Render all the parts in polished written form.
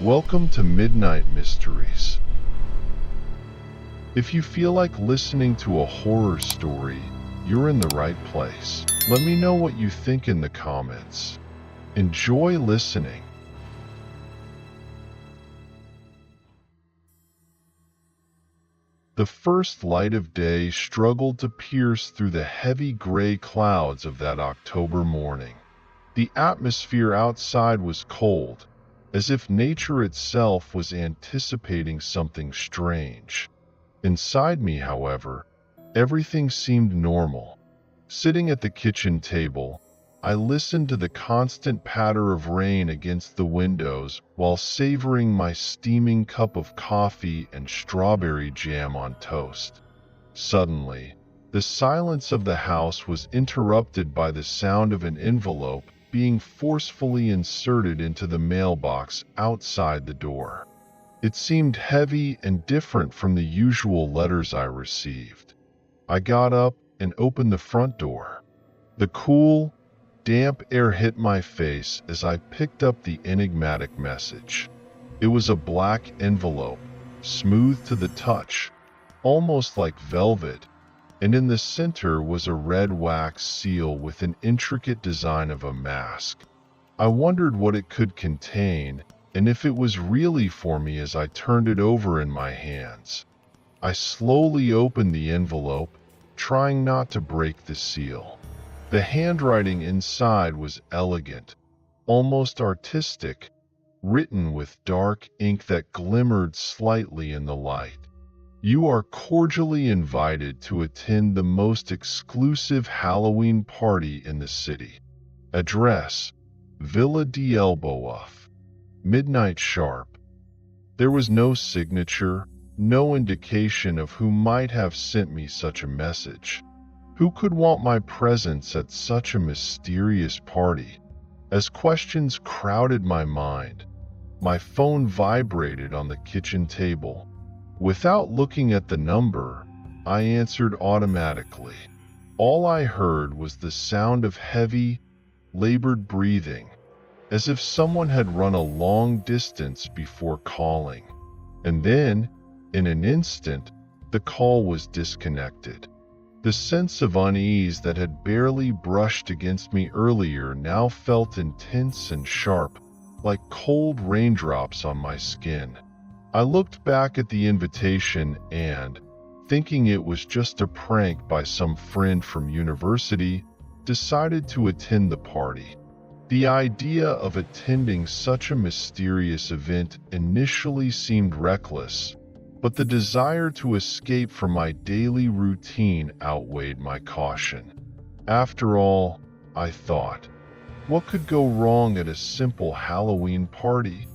Welcome to Midnight Mysteries. If you feel like listening to a horror story, you're in the right place. Let me know what you think in the comments. Enjoy listening. The first light of day struggled to pierce through the heavy gray clouds of that October morning. The atmosphere outside was cold, as if nature itself was anticipating something strange. Inside me, however, everything seemed normal. Sitting at the kitchen table, I listened to the constant patter of rain against the windows while savoring my steaming cup of coffee and strawberry jam on toast. Suddenly, the silence of the house was interrupted by the sound of an envelope being forcefully inserted into the mailbox outside the door. It seemed heavy and different from the usual letters I received. I got up and opened the front door. The cool, damp air hit my face as I picked up the enigmatic message. It was a black envelope, smooth to the touch, almost like velvet, and in the center was a red wax seal with an intricate design of a mask. I wondered what it could contain and if it was really for me as I turned it over in my hands. I slowly opened the envelope, trying not to break the seal. The handwriting inside was elegant, almost artistic, written with dark ink that glimmered slightly in the light. You are cordially invited to attend the most exclusive Halloween party in the city. Address: Villa d'Elbeuf. Midnight sharp. There was no signature, no indication of who might have sent me such a message. Who could want my presence at such a mysterious party? As questions crowded my mind, my phone vibrated on the kitchen table. Without looking at the number, I answered automatically. All I heard was the sound of heavy, labored breathing, as if someone had run a long distance before calling. And then, in an instant, the call was disconnected. The sense of unease that had barely brushed against me earlier now felt intense and sharp, like cold raindrops on my skin. I looked back at the invitation and, thinking it was just a prank by some friend from university, decided to attend the party. The idea of attending such a mysterious event initially seemed reckless, but the desire to escape from my daily routine outweighed my caution. After all, I thought, what could go wrong at a simple Halloween party?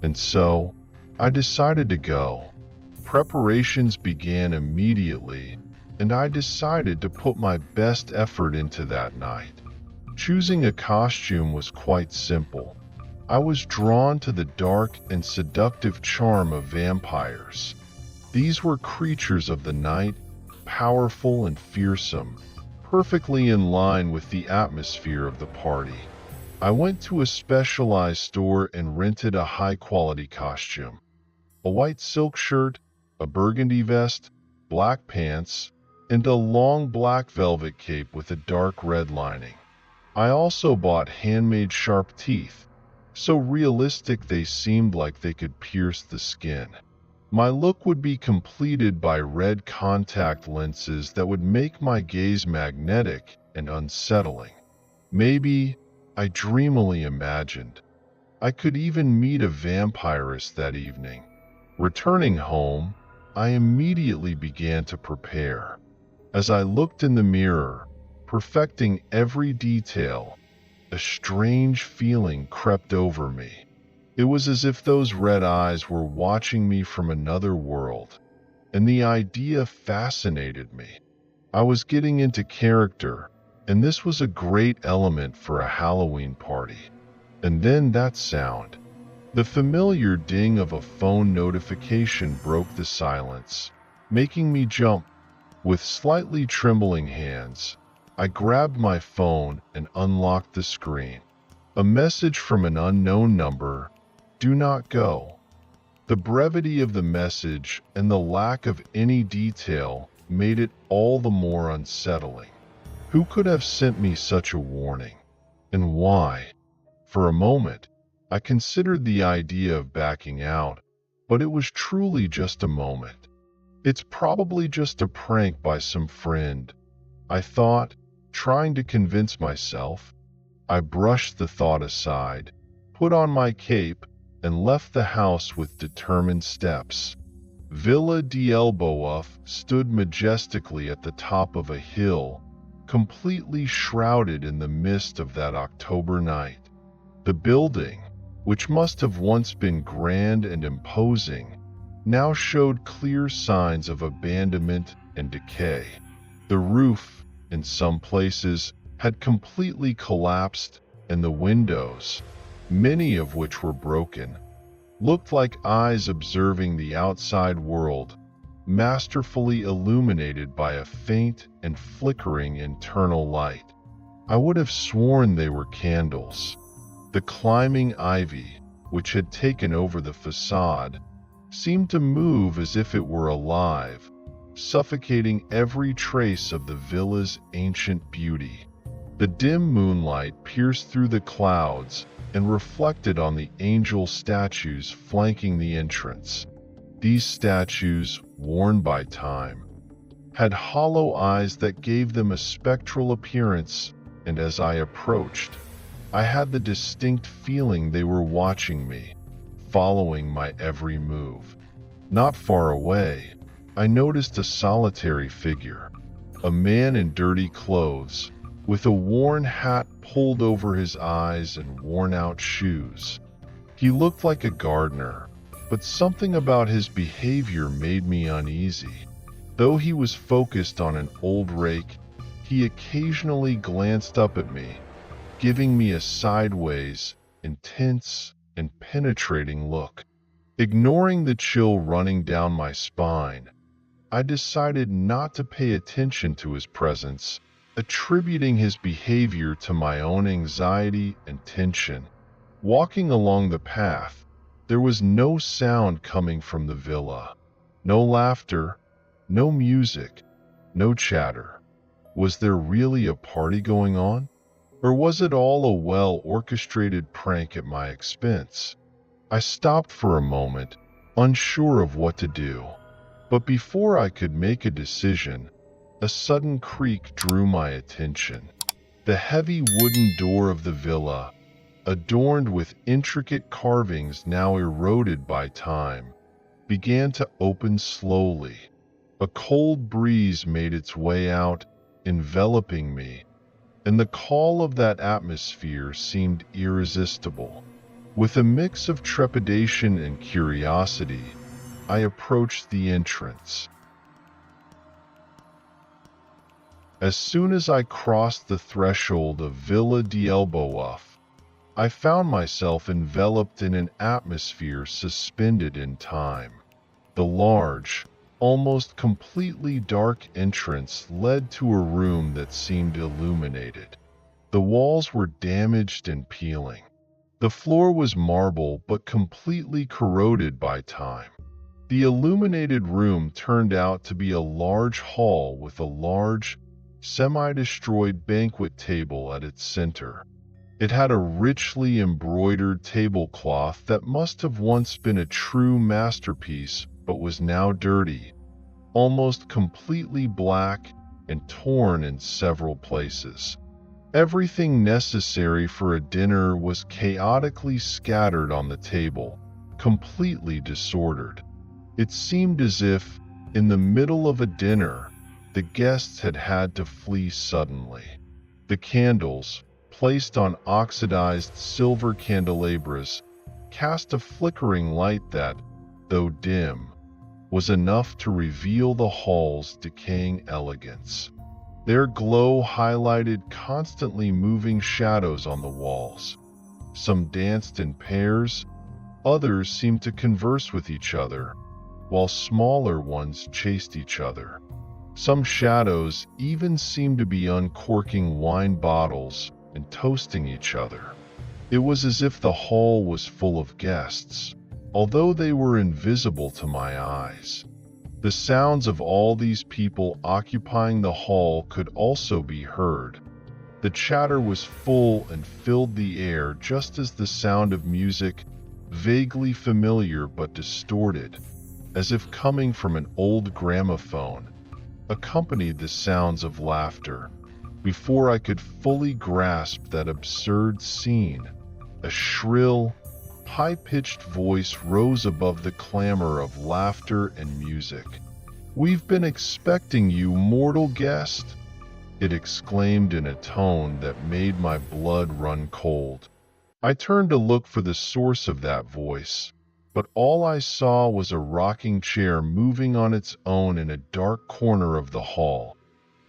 And so, I decided to go. Preparations began immediately, and I decided to put my best effort into that night. Choosing a costume was quite simple. I was drawn to the dark and seductive charm of vampires. These were creatures of the night, powerful and fearsome, perfectly in line with the atmosphere of the party. I went to a specialized store and rented a high-quality costume. A white silk shirt, a burgundy vest, black pants, and a long black velvet cape with a dark red lining. I also bought handmade sharp teeth, so realistic they seemed like they could pierce the skin. My look would be completed by red contact lenses that would make my gaze magnetic and unsettling. Maybe, I dreamily imagined, I could even meet a vampiress that evening. Returning home, I immediately began to prepare. As I looked in the mirror, perfecting every detail, a strange feeling crept over me. It was as if those red eyes were watching me from another world, and the idea fascinated me. I was getting into character, and this was a great element for a Halloween party. And then that sound. The familiar ding of a phone notification broke the silence, making me jump. With slightly trembling hands, I grabbed my phone and unlocked the screen. A message from an unknown number, "Do not go." The brevity of the message and the lack of any detail made it all the more unsettling. Who could have sent me such a warning? And why? For a moment, I considered the idea of backing out, but it was truly just a moment. It's probably just a prank by some friend, I thought, trying to convince myself. I brushed the thought aside, put on my cape, and left the house with determined steps. Villa d'Elbeuf stood majestically at the top of a hill, completely shrouded in the mist of that October night. The building, which must have once been grand and imposing, now showed clear signs of abandonment and decay. The roof, in some places, had completely collapsed, and the windows, many of which were broken, looked like eyes observing the outside world, masterfully illuminated by a faint and flickering internal light. I would have sworn they were candles. The climbing ivy, which had taken over the facade, seemed to move as if it were alive, suffocating every trace of the villa's ancient beauty. The dim moonlight pierced through the clouds and reflected on the angel statues flanking the entrance. These statues, worn by time, had hollow eyes that gave them a spectral appearance, and as I approached, I had the distinct feeling they were watching me, following my every move. Not far away, I noticed a solitary figure, a man in dirty clothes, with a worn hat pulled over his eyes and worn-out shoes. He looked like a gardener, but something about his behavior made me uneasy. Though he was focused on an old rake, he occasionally glanced up at me, giving me a sideways, intense, and penetrating look. Ignoring the chill running down my spine, I decided not to pay attention to his presence, attributing his behavior to my own anxiety and tension. Walking along the path, there was no sound coming from the villa. No laughter, no music, no chatter. Was there really a party going on? Or was it all a well-orchestrated prank at my expense? I stopped for a moment, unsure of what to do. But before I could make a decision, a sudden creak drew my attention. The heavy wooden door of the villa, adorned with intricate carvings now eroded by time, began to open slowly. A cold breeze made its way out, enveloping me, and the call of that atmosphere seemed irresistible. With a mix of trepidation and curiosity, I approached the entrance. As soon as I crossed the threshold of Villa d'Elbeuf, I found myself enveloped in an atmosphere suspended in time. The large, almost completely dark entrance led to a room that seemed illuminated. The walls were damaged and peeling. The floor was marble but completely corroded by time. The illuminated room turned out to be a large hall with a large, semi-destroyed banquet table at its center. It had a richly embroidered tablecloth that must have once been a true masterpiece but was now dirty, almost completely black, and torn in several places. Everything necessary for a dinner was chaotically scattered on the table, completely disordered. It seemed as if, in the middle of a dinner, the guests had had to flee suddenly. The candles, placed on oxidized silver candelabras, cast a flickering light that, though dim, was enough to reveal the hall's decaying elegance. Their glow highlighted constantly moving shadows on the walls. Some danced in pairs, others seemed to converse with each other, while smaller ones chased each other. Some shadows even seemed to be uncorking wine bottles and toasting each other. It was as if the hall was full of guests, although they were invisible to my eyes. The sounds of all these people occupying the hall could also be heard. The chatter was full and filled the air, just as the sound of music, vaguely familiar but distorted, as if coming from an old gramophone, accompanied the sounds of laughter. Before I could fully grasp that absurd scene, a shrill, high-pitched voice rose above the clamor of laughter and music. "We've been expecting you, mortal guest," it exclaimed in a tone that made my blood run cold. I turned to look for the source of that voice, but all I saw was a rocking chair moving on its own in a dark corner of the hall,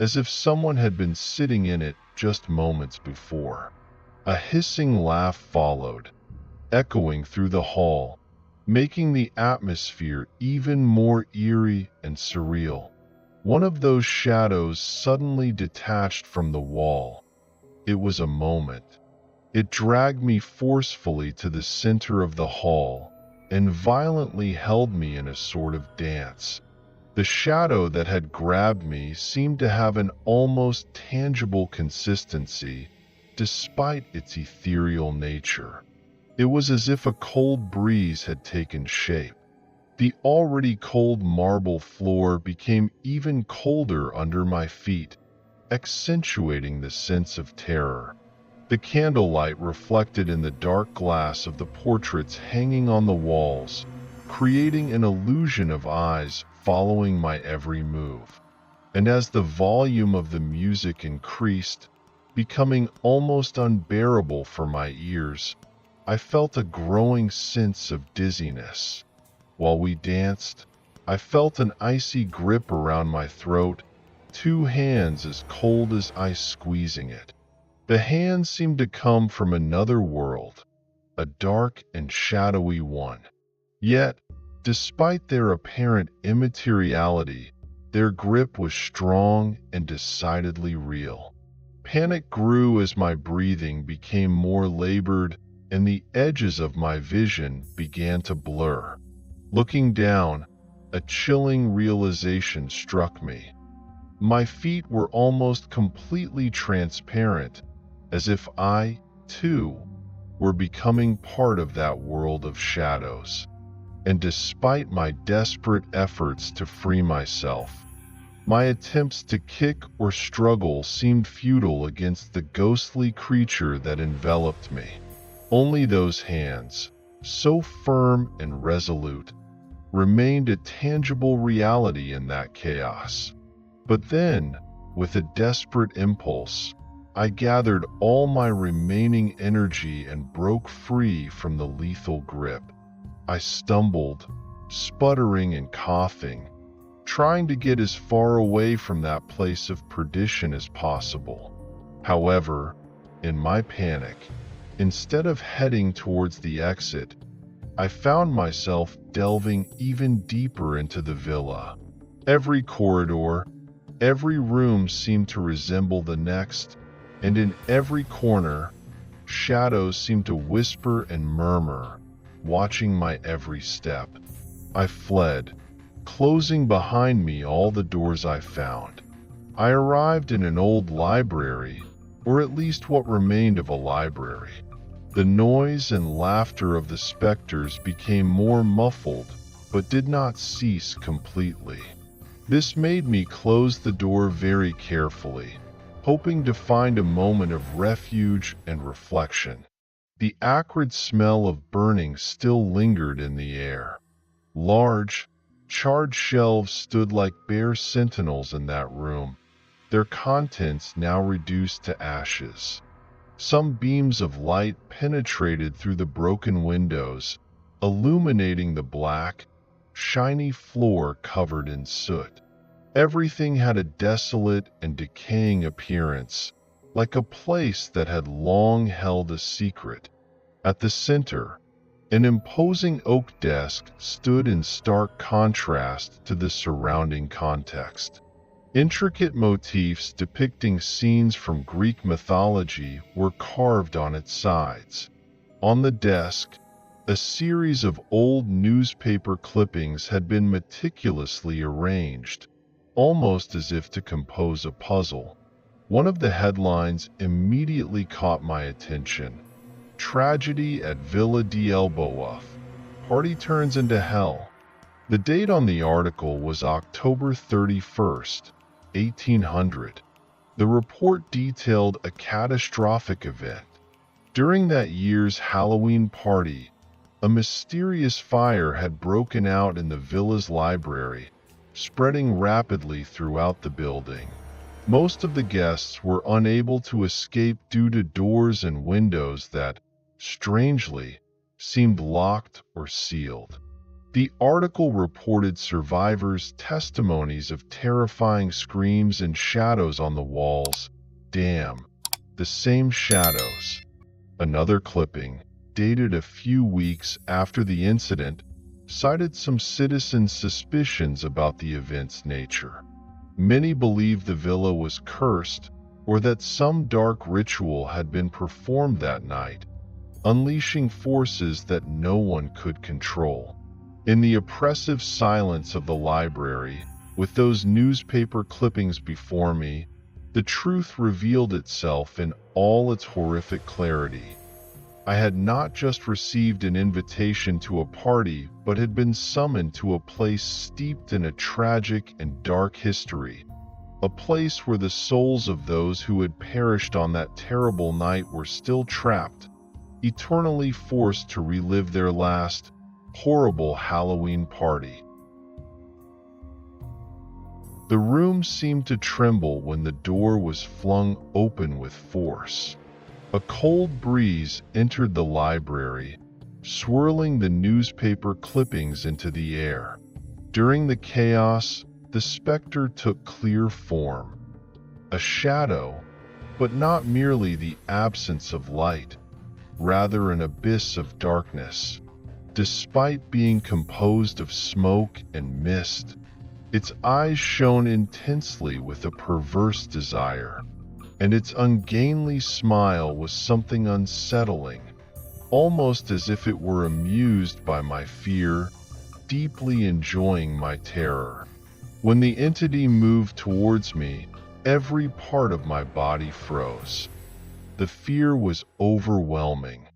as if someone had been sitting in it just moments before. A hissing laugh followed, echoing through the hall, making the atmosphere even more eerie and surreal. One of those shadows suddenly detached from the wall. It was a moment. It dragged me forcefully to the center of the hall and violently held me in a sort of dance. The shadow that had grabbed me seemed to have an almost tangible consistency, despite its ethereal nature. It was as if a cold breeze had taken shape. The already cold marble floor became even colder under my feet, accentuating the sense of terror. The candlelight reflected in the dark glass of the portraits hanging on the walls, creating an illusion of eyes following my every move. And as the volume of the music increased, becoming almost unbearable for my ears, I felt a growing sense of dizziness. While we danced, I felt an icy grip around my throat, two hands as cold as ice squeezing it. The hands seemed to come from another world, a dark and shadowy one. Yet, despite their apparent immateriality, their grip was strong and decidedly real. Panic grew as my breathing became more labored and the edges of my vision began to blur. Looking down, a chilling realization struck me. My feet were almost completely transparent, as if I, too, were becoming part of that world of shadows. And despite my desperate efforts to free myself, my attempts to kick or struggle seemed futile against the ghostly creature that enveloped me. Only those hands, so firm and resolute, remained a tangible reality in that chaos. But then, with a desperate impulse, I gathered all my remaining energy and broke free from the lethal grip. I stumbled, sputtering and coughing, trying to get as far away from that place of perdition as possible. However, in my panic, instead of heading towards the exit, I found myself delving even deeper into the villa. Every corridor, every room seemed to resemble the next, and in every corner, shadows seemed to whisper and murmur, watching my every step. I fled, closing behind me all the doors I found. I arrived in an old library, or at least what remained of a library. The noise and laughter of the specters became more muffled, but did not cease completely. This made me close the door very carefully, hoping to find a moment of refuge and reflection. The acrid smell of burning still lingered in the air. Large, charred shelves stood like bare sentinels in that room, their contents now reduced to ashes. Some beams of light penetrated through the broken windows, illuminating the black, shiny floor covered in soot. Everything had a desolate and decaying appearance, like a place that had long held a secret. At the center, an imposing oak desk stood in stark contrast to the surrounding context. Intricate motifs depicting scenes from Greek mythology were carved on its sides. On the desk, a series of old newspaper clippings had been meticulously arranged, almost as if to compose a puzzle. One of the headlines immediately caught my attention. Tragedy at Villa d'Elboaf. Party turns into hell. The date on the article was October 31st, 1800. The report detailed a catastrophic event. During that year's Halloween party, a mysterious fire had broken out in the villa's library, spreading rapidly throughout the building. Most of the guests were unable to escape due to doors and windows that, strangely, seemed locked or sealed. The article reported survivors' testimonies of terrifying screams and shadows on the walls. Damn, the same shadows. Another clipping, dated a few weeks after the incident, cited some citizens' suspicions about the event's nature. Many believed the villa was cursed or that some dark ritual had been performed that night, unleashing forces that no one could control. In the oppressive silence of the library, with those newspaper clippings before me, the truth revealed itself in all its horrific clarity. I had not just received an invitation to a party, but had been summoned to a place steeped in a tragic and dark history, a place where the souls of those who had perished on that terrible night were still trapped, eternally forced to relive their last, horrible Halloween party. The room seemed to tremble when the door was flung open with force. A cold breeze entered the library, swirling the newspaper clippings into the air. During the chaos, the specter took clear form. A shadow, but not merely the absence of light, rather an abyss of darkness. Despite being composed of smoke and mist, its eyes shone intensely with a perverse desire, and its ungainly smile was something unsettling, almost as if it were amused by my fear, deeply enjoying my terror. When the entity moved towards me, every part of my body froze. The fear was overwhelming.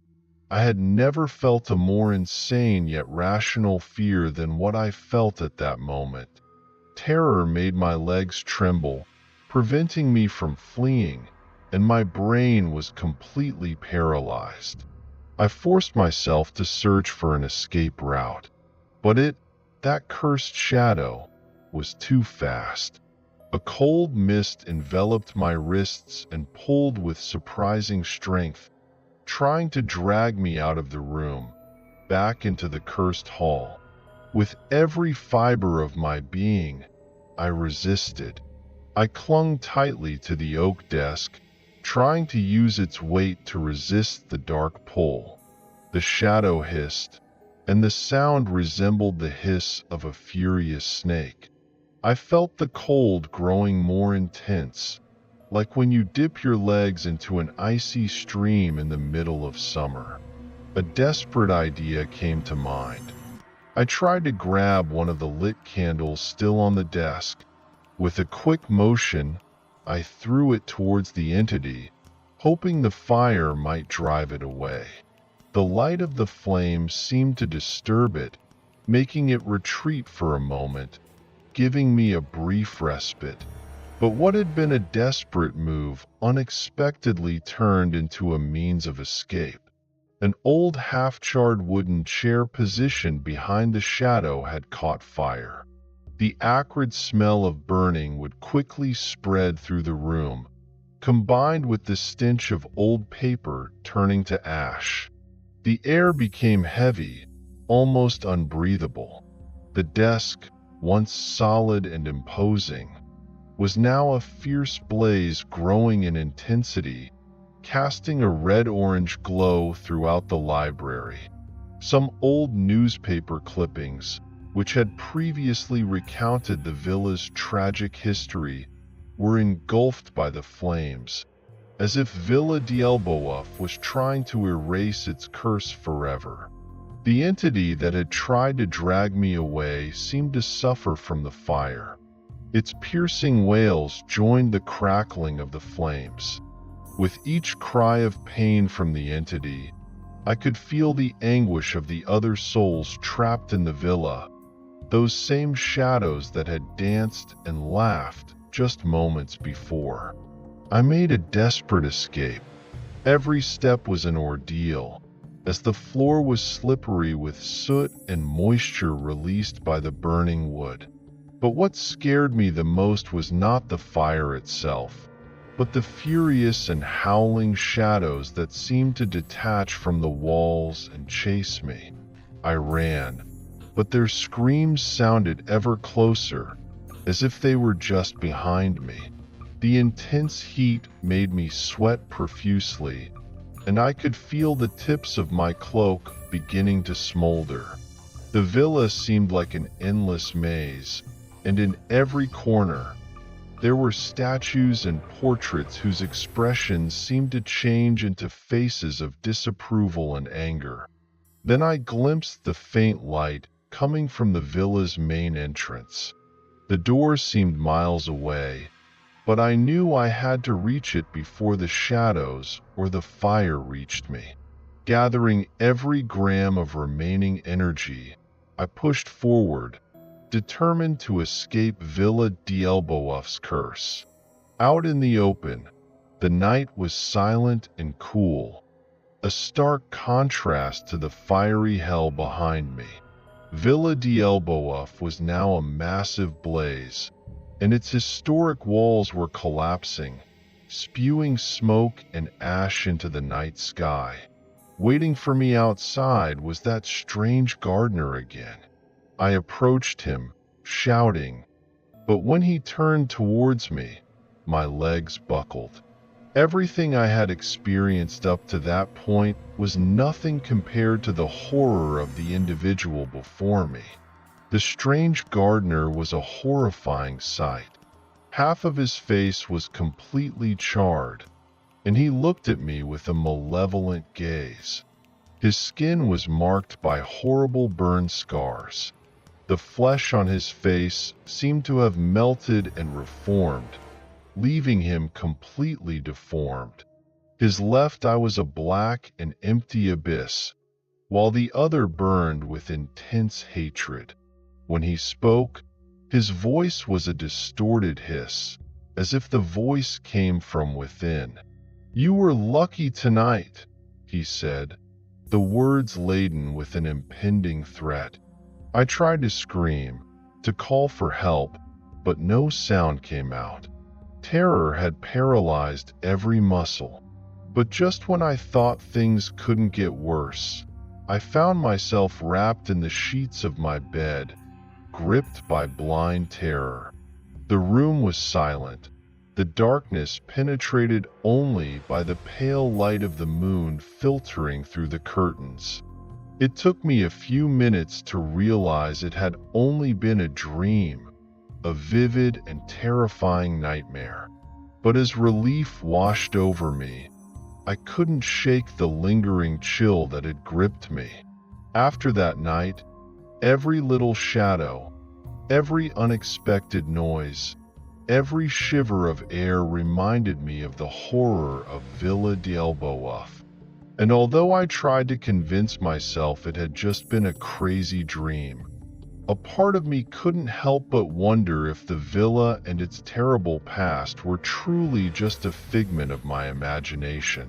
I had never felt a more insane yet rational fear than what I felt at that moment. Terror made my legs tremble, preventing me from fleeing, and my brain was completely paralyzed. I forced myself to search for an escape route, but that cursed shadow, was too fast. A cold mist enveloped my wrists and pulled with surprising strength, trying to drag me out of the room, back into the cursed hall. With every fiber of my being, I resisted. I clung tightly to the oak desk, trying to use its weight to resist the dark pull. The shadow hissed, and the sound resembled the hiss of a furious snake. I felt the cold growing more intense, like when you dip your legs into an icy stream in the middle of summer. A desperate idea came to mind. I tried to grab one of the lit candles still on the desk. With a quick motion, I threw it towards the entity, hoping the fire might drive it away. The light of the flame seemed to disturb it, making it retreat for a moment, giving me a brief respite. But what had been a desperate move unexpectedly turned into a means of escape. An old half-charred wooden chair positioned behind the shadow had caught fire. The acrid smell of burning would quickly spread through the room, combined with the stench of old paper turning to ash. The air became heavy, almost unbreathable. The desk, once solid and imposing, was now a fierce blaze growing in intensity, casting a red-orange glow throughout the library. Some old newspaper clippings, which had previously recounted the villa's tragic history, were engulfed by the flames, as if Villa d'Elbeuf was trying to erase its curse forever. The entity that had tried to drag me away seemed to suffer from the fire. Its piercing wails joined the crackling of the flames. With each cry of pain from the entity, I could feel the anguish of the other souls trapped in the villa, those same shadows that had danced and laughed just moments before. I made a desperate escape. Every step was an ordeal, as the floor was slippery with soot and moisture released by the burning wood. But what scared me the most was not the fire itself, but the furious and howling shadows that seemed to detach from the walls and chase me. I ran, but their screams sounded ever closer, as if they were just behind me. The intense heat made me sweat profusely, and I could feel the tips of my cloak beginning to smolder. The villa seemed like an endless maze, and in every corner, there were statues and portraits whose expressions seemed to change into faces of disapproval and anger. Then I glimpsed the faint light coming from the villa's main entrance. The door seemed miles away, but I knew I had to reach it before the shadows or the fire reached me. Gathering every gram of remaining energy, I pushed forward, determined to escape Villa d'Elbeuf's curse. Out in the open, the night was silent and cool, a stark contrast to the fiery hell behind me. Villa d'Elbeuf was now a massive blaze, and its historic walls were collapsing, spewing smoke and ash into the night sky. Waiting for me outside was that strange gardener again. I approached him, shouting, but when he turned towards me, my legs buckled. Everything I had experienced up to that point was nothing compared to the horror of the individual before me. The strange gardener was a horrifying sight. Half of his face was completely charred, and he looked at me with a malevolent gaze. His skin was marked by horrible burn scars. The flesh on his face seemed to have melted and reformed, leaving him completely deformed. His left eye was a black and empty abyss, while the other burned with intense hatred. When he spoke, his voice was a distorted hiss, as if the voice came from within. "You were lucky tonight," he said, the words laden with an impending threat. I tried to scream, to call for help, but no sound came out. Terror had paralyzed every muscle. But just when I thought things couldn't get worse, I found myself wrapped in the sheets of my bed, gripped by blind terror. The room was silent, the darkness penetrated only by the pale light of the moon filtering through the curtains. It took me a few minutes to realize it had only been a dream, a vivid and terrifying nightmare. But as relief washed over me, I couldn't shake the lingering chill that had gripped me. After that night, every little shadow, every unexpected noise, every shiver of air reminded me of the horror of Villa d'Elbeuf. And although I tried to convince myself it had just been a crazy dream, a part of me couldn't help but wonder if the villa and its terrible past were truly just a figment of my imagination.